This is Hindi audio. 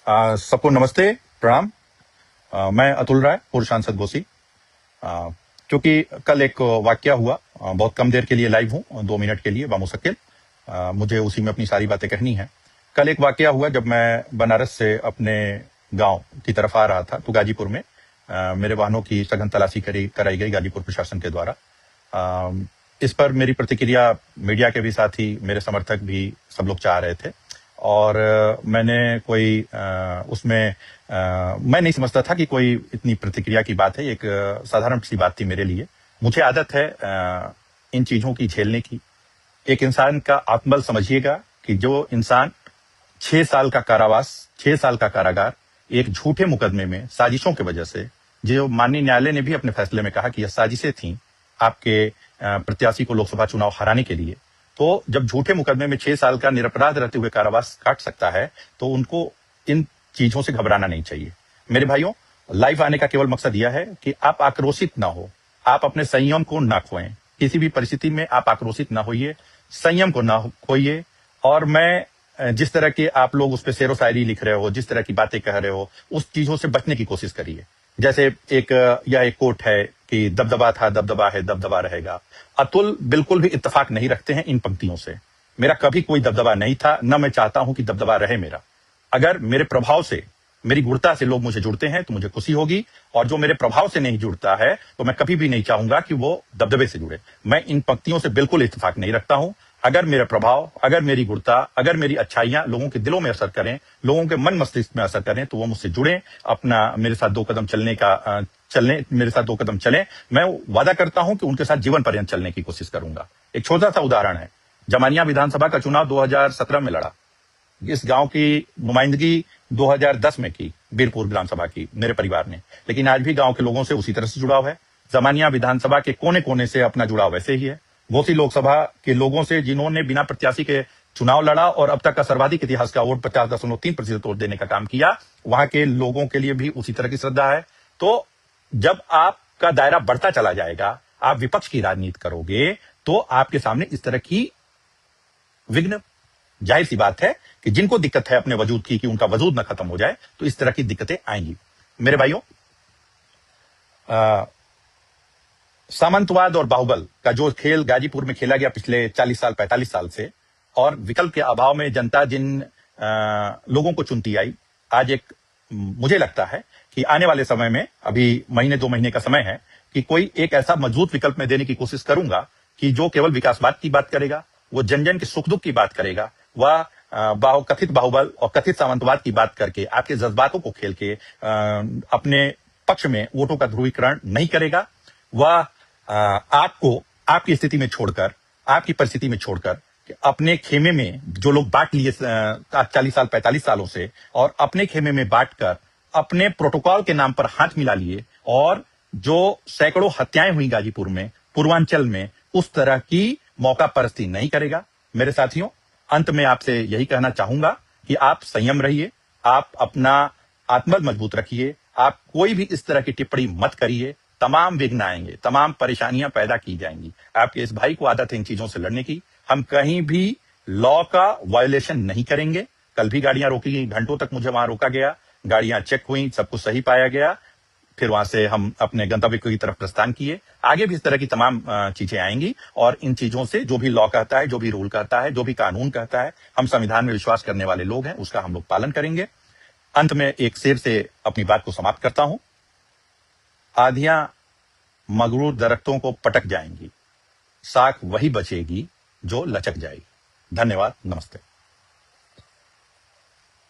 सबको नमस्ते, प्रणाम। मैं अतुल राय, पूर्व सांसद घोसी। क्योंकि कल एक वाकया हुआ, बहुत कम देर के लिए लाइव हूँ, 2 मिनट के लिए बामुश्किल। मुझे उसी में अपनी सारी बातें कहनी है। कल एक वाकया हुआ जब मैं बनारस से अपने गांव की तरफ आ रहा था, तो गाजीपुर में मेरे वाहनों की सघन तलाशी कराई गई गाजीपुर प्रशासन के द्वारा। इस पर मेरी प्रतिक्रिया मीडिया के भी साथी, मेरे समर्थक भी सब लोग चाह रहे थे। और मैंने कोई उसमें मैं नहीं समझता था कि कोई इतनी प्रतिक्रिया की बात है। एक साधारण सी बात थी मेरे लिए। मुझे आदत है इन चीजों की झेलने की। एक इंसान का आत्मबल समझिएगा कि जो इंसान 6 साल का कारावास, 6 साल का कारागार एक झूठे मुकदमे में साजिशों की वजह से, जो माननीय न्यायालय ने भी अपने फैसले में कहा कि यह साजिशें थी आपके प्रत्याशी को लोकसभा चुनाव हराने के लिए। तो जब झूठे मुकदमे में 6 साल का निरपराध रहते हुए कारावास काट सकता है, तो उनको इन चीजों से घबराना नहीं चाहिए। मेरे भाइयों, लाइव आने का केवल मकसद यह है कि आप आक्रोशित ना हो, आप अपने संयम को ना खोएं। किसी भी परिस्थिति में आप आक्रोशित ना होइए, संयम को ना खोइए। और मैं जिस तरह के आप लोग उस पर शेरो शायरी लिख रहे हो, जिस तरह की बातें कह रहे हो, उस चीजों से बचने की कोशिश करिए। जैसे यह एक कोट है कि दबदबा था, दबदबा है, दबदबा रहेगा। अतुल बिल्कुल भी इत्तेफाक नहीं रखते हैं इन पंक्तियों से। मेरा कभी कोई दबदबा नहीं था, न मैं चाहता हूं कि दबदबा रहे मेरा। अगर मेरे प्रभाव से, मेरी गुणता से लोग मुझे जुड़ते हैं तो मुझे खुशी होगी, और जो मेरे प्रभाव से नहीं जुड़ता है तो मैं कभी भी नहीं चाहूंगा कि वो दबदबे से जुड़े। मैं इन पंक्तियों से बिल्कुल इत्तेफाक नहीं रखता हूं। अगर मेरा प्रभाव, अगर मेरी गुणता, अगर मेरी अच्छाइयां लोगों के दिलों में असर करें, लोगों के मन मस्तिष्क में असर करें, तो वो मुझसे जुड़े, अपना मेरे साथ 2 कदम मेरे साथ 2 कदम चलें। मैं वादा करता हूं कि उनके साथ जीवन पर्यंत चलने की कोशिश करूंगा। एक छोटा सा उदाहरण है, जमानिया विधानसभा का चुनाव 2017 में लड़ा। इस गांव की नुमाइंदगी 2010 में की, बीरपुर विधानसभा की, मेरे परिवार ने। लेकिन आज भी गांव के लोगों से उसी तरह से जुड़ाव है। जमानिया विधानसभा के कोने कोने से अपना जुड़ाव वैसे ही है। घोसी लोकसभा के लोगों से, जिन्होंने बिना प्रत्याशी के चुनाव लड़ा और अब तक का सर्वाधिक इतिहास का वोट 50.3% वोट देने का काम किया, वहां के लोगों के लिए भी उसी तरह की श्रद्धा है। तो जब आपका दायरा बढ़ता चला जाएगा, आप विपक्ष की राजनीति करोगे, तो आपके सामने इस तरह की विघ्न, जाहिर सी बात है कि जिनको दिक्कत है अपने वजूद की, कि उनका वजूद न खत्म हो जाए, तो इस तरह की दिक्कतें आएंगी। मेरे भाइयों, सामंतवाद और बाहुबल का जो खेल गाजीपुर में खेला गया पिछले 40 साल, 45 साल से, और विकल्प के अभाव में जनता जिन लोगों को चुनती आई, आज एक मुझे लगता है कि आने वाले समय में, अभी महीने 2 महीने का समय है, कि कोई एक ऐसा मजबूत विकल्प में देने की कोशिश करूंगा कि जो केवल विकासवाद की बात करेगा, वो जन जन के सुख दुख की बात करेगा, वह कथित बाहुबल और कथित सामंतवाद की बात करके आपके जज्बातों को खेल के अपने पक्ष में वोटों का ध्रुवीकरण नहीं करेगा। वह आपको आपकी स्थिति में छोड़कर, आपकी परिस्थिति में छोड़कर, अपने खेमे में जो लोग बांट लिए 40 साल, 45 सालों से, और अपने खेमे में बांटकर अपने प्रोटोकॉल के नाम पर हाथ मिला लिए, और जो सैकड़ों हत्याएं हुई गाजीपुर में, पूर्वांचल में, उस तरह की मौका परस्ती नहीं करेगा। मेरे साथियों, अंत में आपसे यही कहना चाहूंगा कि आप संयम रहिए, आप अपना आत्मबल मजबूत रखिए, आप कोई भी इस तरह की टिप्पणी मत करिए। तमाम विघ्न आएंगे, तमाम परेशानियां पैदा की जाएंगी। आपके इस भाई को आदत है इन चीजों से लड़ने की। हम कहीं भी लॉ का वायोलेशन नहीं करेंगे। कल भी गाड़ियां रोकी गई, घंटों तक मुझे वहां रोका गया, गाड़ियां चेक हुई, सब कुछ सही पाया गया। फिर वहां से हम अपने गंतव्य की तरफ प्रस्थान किए। आगे भी इस तरह की तमाम चीजें आएंगी, और इन चीजों से, जो भी लॉ कहता है, जो भी रूल कहता है, जो भी कानून कहता है, हम संविधान में विश्वास करने वाले लोग हैं, उसका हम लोग पालन करेंगे। अंत में एक शेर से अपनी बात को समाप्त करता हूं। आधियां मगरूर दरख्तों को पटक जाएंगी, साख वही बचेगी जो लचक जाएगी। धन्यवाद, नमस्ते।